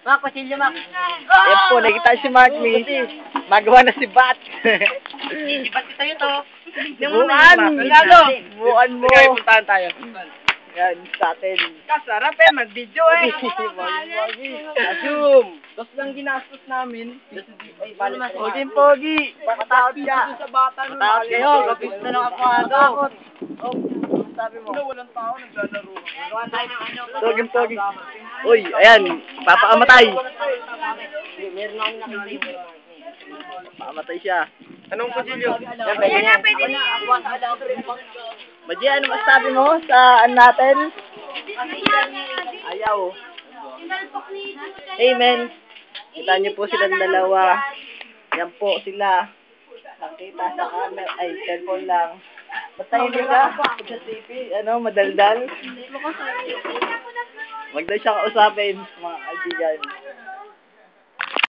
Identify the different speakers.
Speaker 1: Mak, pasilyo, Mak.
Speaker 2: Yan po, nakita si Mark ni. Magawa na si Bat.
Speaker 1: Ibat kita yun to.
Speaker 2: Bukan! Bukan mo!
Speaker 3: Sige, puntahan tayo.
Speaker 2: Yan, sa atin.
Speaker 3: Kasarap mag-video
Speaker 2: Assume! Dos lang ginastos namin. Pogi! Matakot ka! Matakot kayo! Kapis na ng akwado! Sabi mo?
Speaker 3: Walang tao, naglalaro.
Speaker 2: Pogi! Uy, ayan! Papakamatay!
Speaker 1: Meron akong nakikita.
Speaker 2: Pamatay siya.
Speaker 3: Anong kutsilyo?
Speaker 2: Yan, pwede na. Maji, ano masabi mo sa natin? Ayaw. Amen. Kita niyo po silang dalawa. Yan po sila. Nakita sa camera. Ay, cellphone lang. Basta hindi ka. Sa TV. Ano, madaldal. Huwag na siyang usapin, mga kaibigan.